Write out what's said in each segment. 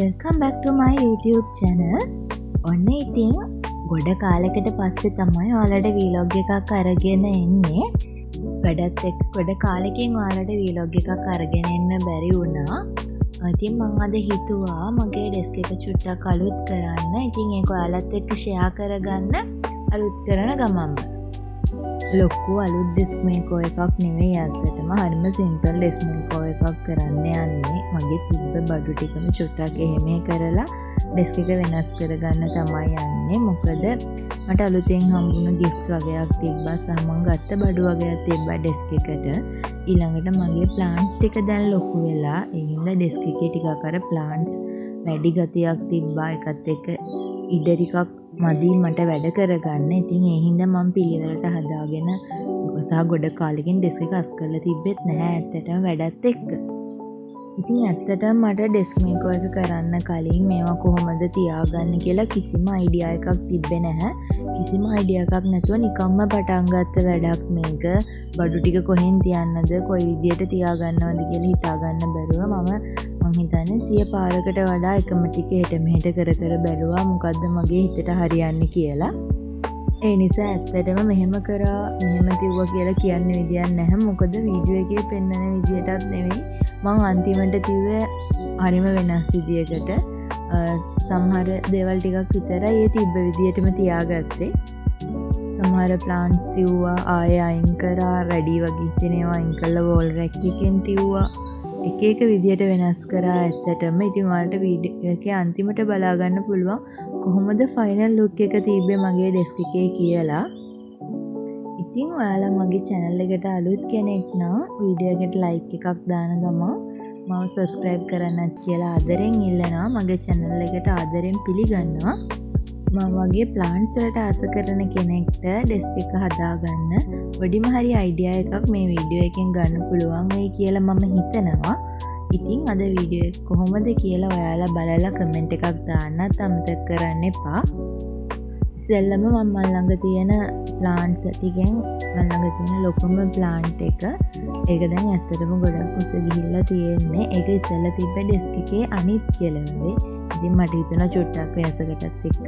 welcome back to my YouTube channel. ඔන්න ඉතින් ගොඩ කාලෙකට පස්සේ තමයි ඔයාලට vlog එකක් අරගෙන එන්නේ. වැඩත් එක්ක ගොඩ කාලෙකින් ඔයාලට vlog එකක් අරගෙන එන්න බැරි වුණා. ඉතින් මම අද හිතුවා මගේ ඩෙස්ක් එක චුට්ටක් අලුත් කරන්න. ඉතින් ඒක ඔයාලත් එක්ක share කරගන්න අලුත් කරන ගමන්ම. ලොකු අලුත් ඩෙස්ක් මේකෝ එකක් නෙවෙයි ඇත්තටම හරිම සිම්පල් ඩෙස්ක් මේකෝ එකක් කරන්න යන්නේ. මගේ තිබ්බ බඩු ටිකම චුට්ටක් එහෙම කරලා ඩෙස්ක් එක වෙනස් කරගන්න තමයි යන්නේ. මොකද මට අලුතෙන් හම්බුණු ගිෆ්ට්ස් වගේක් තිබ්බා සහ මම ගත්ත බඩු වගේක් තිබ්බා ඩෙස්ක් එකට. ඊළඟට මගේ ප්ලාන්ට්ස් ටික දැන් ලොකු වෙලා ඒ හින්දා ඩෙස්ක් එකේ ටිකක් අර ප්ලාන්ට්ස් වැඩි ගතියක් තිබ්බා. ඒකත් එක්ක ඉඩ ටිකක් මදි මට වැඩ කරගන්න. ඉතින් ඒ හින්දා මම පිළිවෙලට හදාගෙන සහ ගොඩ කාලෙකින් ඩෙස්ක් එක අස් කරලා තිබ්බෙත් නැහැ ඇත්තටම වැඩත් එක්ක. ඉතින් ඇත්තටම මට ඩෙස්ක් මේකෝ එක කරන්න කලින් මේවා කොහොමද තියාගන්න කියලා කිසිම අයිඩියා එකක් තිබ්බේ නැහැ. කිසිම අයිඩියා එකක් නැතුව නිකම්ම පටන් ගත්ත වැඩක් මේක. බඩු ටික කොහෙන් තියන්නද කොයි විදියට තියාගන්නවද කියලා හිතාගන්න බැරුව මම හිතන්නේ 100 පාරකට වඩා එකම ටික හෙට මෙහෙට කර බැලුවා මොකද්ද මගේ හිතට හරියන්නේ කියලා. ඒ නිසා ඇත්තටම මෙහෙම කරා මෙහෙම තියුවා කියලා කියන්න විදියක් නැහැ. මොකද වීඩියෝ එකේ පෙන්වන විදියටත් නෙවෙයි මම අන්තිමට තියුවේ හරිම වෙනස් විදියකට. සමහර දේවල් ටිකක් විතරයි ඒ තිබ්බ විදියටම තියාගත්තේ. සමහර ප්ලාන්ට්ස් තියුවා ආයෙ අයින් කරා වැඩි වගේ තිනේවා අයින් කළා වෝල් රැක් එකෙන් තියුවා. එක එක විදියට වෙනස් කරා ඇත්තටම. ඉතින් ඔයාලට වීඩියෝ එකේ අන්තිමට බලා ගන්න පුළුවන් කොහොමද ෆයිනල් ලුක් එක තිබ්බේ මගේ ඩෙස්ක් එකේ කියලා. ඉතින් ඔයාලා මගේ channel එකට අලුත් කෙනෙක් නම් වීඩියෝ එකට like එකක් දාන ගමන් මම subscribe කරන්නත් කියලා ආදරෙන් ඉල්ලනවා. මගේ channel එකට ආදරෙන් පිළිගන්නවා. මම වගේ ප්ලාන්ට්ස් වලට ආස කරන කෙනෙක්ට ඩෙස්ක් එක හදාගන්න පොඩිම හරි අයිඩියා එකක් මේ වීඩියෝ එකෙන් ගන්න පුළුවන් වෙයි කියලා මම හිතනවා. ඉතින් අද වීඩියෝ එක කොහොමද කියලා ඔයාලා බලලා කමෙන්ට් එකක් දාන්නත් අමතක කරන්න එපා. ඉතින්ම මම ළඟ තියෙන ප්ලාන්ට්ස් ටිකෙන් මම ළඟ තියෙන ලොකුම ප්ලාන්ට් එක. ඒක දැන් ඇත්තටම ගොඩක් උස ගිහිල්ලා තියෙන්නේ. ඒක ඉස්සෙල්ලා තිබ්බ ඩෙස්ක් එකේ අනිත් කෙළවරේ. ඉතින් මට හිතුණා චුට්ටක් වෙනසකටත් එක්ක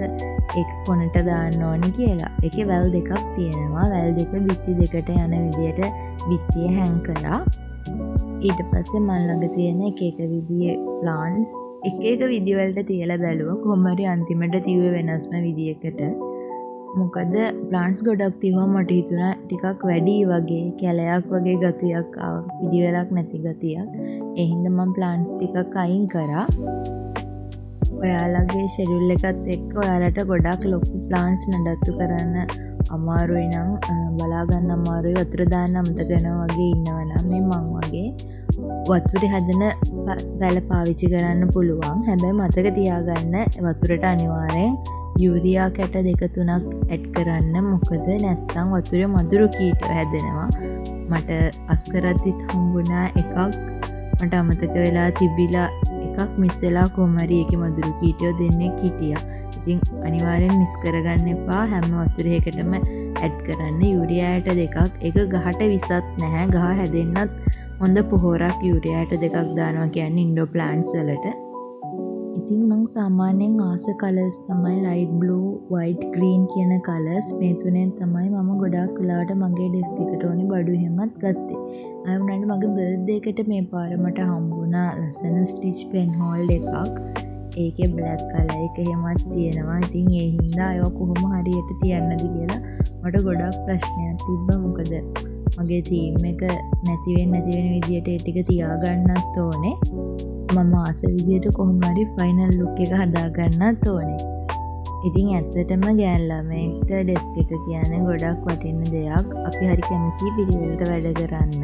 ඒක කොනට දාන්න ඕනි කියලා. ඒකේ වැල් දෙකක් තියෙනවා. වැල් දෙක බිත්ති දෙකට යන විදියට බිත්තිය හැං කරා. ඊට පස්සේ මම ළඟ තියෙන එක එක විදියේ ප්ලාන්ට්ස් එක එක විදි වලට තියලා බැලුවා. කොහොම හරි අන්තිමට තියුවේ වෙනස්ම විදියකට. මොකද ප්ලාන්ට්ස් ගොඩක් තියුවා මට හිතුණා ටිකක් වැඩි වගේ කැලයක් වගේ ගතියක් ආවා. පිළිවෙලක් නැති ගතියක්. ඒ හින්දා මම ප්ලාන්ට්ස් ටිකක් අයින් කරා. ඔයාලගේ ෂෙඩියුල් එකත් එක්ක ඔයාලට ගොඩක් ලොකු ප්ලාන්ට්ස් නඩත්තු කරන්න අමාරුයි නම් බලා ගන්න අමාරුයි. වතුර දාන්න අමතක වෙනවා වගේ ඉන්නවනම් මේ මං වගේ වතුරේ හදන වැල පාවිච්චි කරන්න පුළුවන්. හැබැයි මතක තියාගන්න වතුරට අනිවාර්යෙන් යූරියා කැට 2-3ක් ඇඩ් කරන්න. මොකද නැත්තම් වතුරේ මදුරු කීටෝ හැදෙනවා. මට අස්කරද්දිත් හම්බුණා එකක් මට අමතක වෙලා තිබිලා එකක් මිස් වෙලා කොහොම හරි ඒකේ මදුරු කීටෝ දෙන්නෙක් හිටියා. ඉතින් අනිවාර්යෙන් මිස් කරගන්න එපා. හැම වතුරයකටම ඇඩ් කරන්න යූරියාට 2ක්. ඒක ගහට විසත් නැහැ. ගහ හැදෙන්නත් හොඳ පොහොරක් යූරියාට 2ක් දානවා කියන්නේ ඉන්ඩෝ ප්ලාන්ට්ස් වලට. ඉතින් මම සාමාන්‍යයෙන් ආස කලර්ස් තමයි light blue, white, green කියන කලර්ස්. මේ තුනෙන් තමයි මම ගොඩාක් වෙලාවට මගේ ඩෙස්ක් එකට ඕනේ බඩු හැමත් ගත්තේ. ආ වුණාට මගේ බර්ත්ඩේ එකට මේ පාර මට හම්බුණා ලස්සන ස්ටිච් පෙන් හෝල්ඩ් එකක්. ඒකේ බ්ලැක් කලර් එක එහෙමත් තියෙනවා. ඉතින් ඒ හින්දා ඒවා කොහොම හරියට තියන්නද කියලා මට ගොඩක් ප්‍රශ්නයක් තිබ්බා. මොකද මගේ තීම් එක නැති වෙන විදියට ඒ ටික තියාගන්නත් ඕනේ. මම ආස විදියට කොහොම හරි ෆයිනල් ලුක් එක හදාගන්නත් ඕනේ. ඉතින් ඇත්තටම ගෑන් ළමයෙක්ට ඩෙස්ක් එක කියන්නේ ගොඩක් වටින දෙයක්. අපි හරි කැමති පිළිවෙලට වැඩ කරන්න.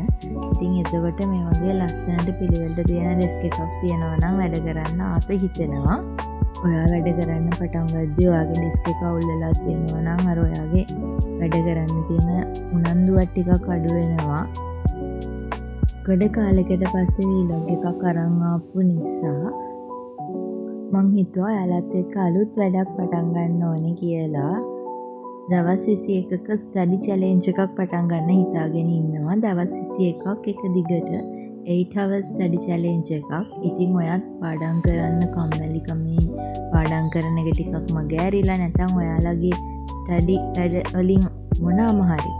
ඉතින් එතකොට මේ වගේ ලස්සනට පිළිවෙලට තියෙන ඩෙස්ක් එකක් තියෙනවා නම් වැඩ කරන්න ආස හිතෙනවා. ඔයා වැඩ කරන්න පටන් ගද්දී ඔයාගේ ඩෙස්ක් එක අවුල් වෙලා තියෙනවා නම් අර ඔයාගේ වැඩ කරන්න තියෙන උනන්දුවත් ටිකක් අඩු වෙනවා. ගොඩ කාලෙකට පස්සේ වීලොග් එකක් අරන් ආපු නිසා මං හිතුවා ඔයාලත් එක්ක අලුත් වැඩක් පටන් ගන්න ඕනේ කියලා. දවස් 21ක ස්ටඩි චැලෙන්ජ් එකක් පටන් ගන්න හිතාගෙන ඉන්නවා. දවස් 21ක් එක දිගට 8 hours study challenge එකක්. ඉතින් ඔයත් පාඩම් කරන්න කම්මැලිකමින් පාඩම් කරන එක ටිකක් මගහැරිලා නැත්නම් ඔයාලගේ ස්ටඩි වැඩ වලින් මොනවාම හරි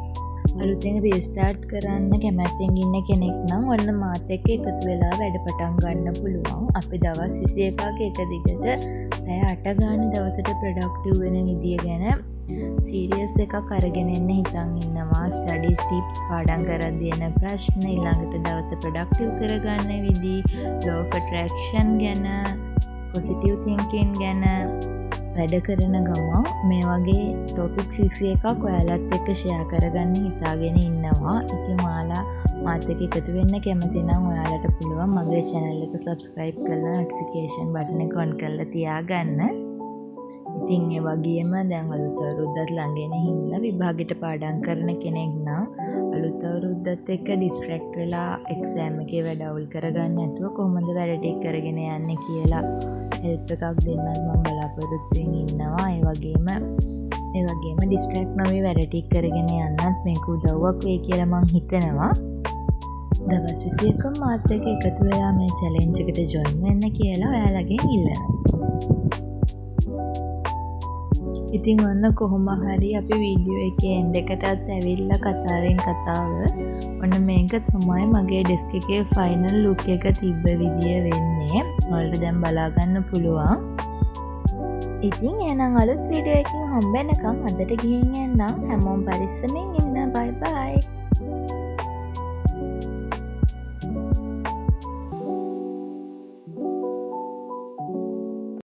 අලුතෙන් රීස්ටාර්ට් කරන්න කැමැත්තෙන් ඉන්න කෙනෙක් නම් ඔන්න මාත් එක්ක එකතු වෙලා වැඩ පටන් ගන්න පුළුවන්. අපි දවස් 21ක එක දිගට පැය 8 ගාන දවසට ප්‍රොඩක්ටිව් වෙන විදිය ගැන සීරියස් එකක් අරගෙන එන්න හිතන් ඉන්නවා. ස්ටඩීස් ටිප්ස්, පාඩම් කරද්දී එන ප්‍රශ්න, ඊළඟට දවස ප්‍රොඩක්ටිව් කරගන්න විදි, law of attraction ගැන, positive thinking ගැන වැඩ කරන ගමන් මේ වගේ ටොපික් 21ක් ඔයාලත් එක්ක ෂෙයා කරගන්න හිතාගෙන ඉන්නවා. ඉතින් ඔයාලා මාත් එක්ක එකතු වෙන්න කැමති නම් ඔයාලට පුළුවන් මගේ channel එක subscribe කරලා notification button එක on කරලා තියාගන්න. ඉතින් ඒ වගේම දැන් අලුත් අවුරුද්දත් ළඟ එන හින්දා විභාගෙට පාඩම් කරන කෙනෙක් නම් අලුත් අවුරුද්දත් එක්ක distract වෙලා exam එකේ වැඩ අවුල් කරගන්න නැතුව කොහොමද වැඩ ටික කරගෙන යන්නේ කියලා help එකක් දෙන්නත් මම බලාපොරොත්තු වෙමින් ඉන්නවා. ඒ වගේම distract නොවි වැඩ ටික කරගෙන යන්නත් මේක උදව්වක් වෙයි කියලා මම හිතනවා. දවස් 21ක් මාත් එක්ක එකතු වෙලා මේ challenge එකට join වෙන්න කියලා ඔයාලගෙන් ඉල්ලනවා. ඉතින් ඔන්න කොහොම හරි අපි වීඩියෝ එකේ end එකටත් ඇවිල්ලා කතාවෙන් කතාව. ඔන්න මේක තමයි මගේ ඩෙස්ක් එකේ ෆයිනල් ලුක් එක තිබ්බ විදිය වෙන්නේ. ඔයාලට දැන් බලා ගන්න පුළුවන්. ඉතින් එහෙනම් අලුත් වීඩියෝ එකකින් හම්බ වෙනකම් අදට ගිහින් එන්නම්. හැමෝම පරිස්සමින් ඉන්න. බයි බයි.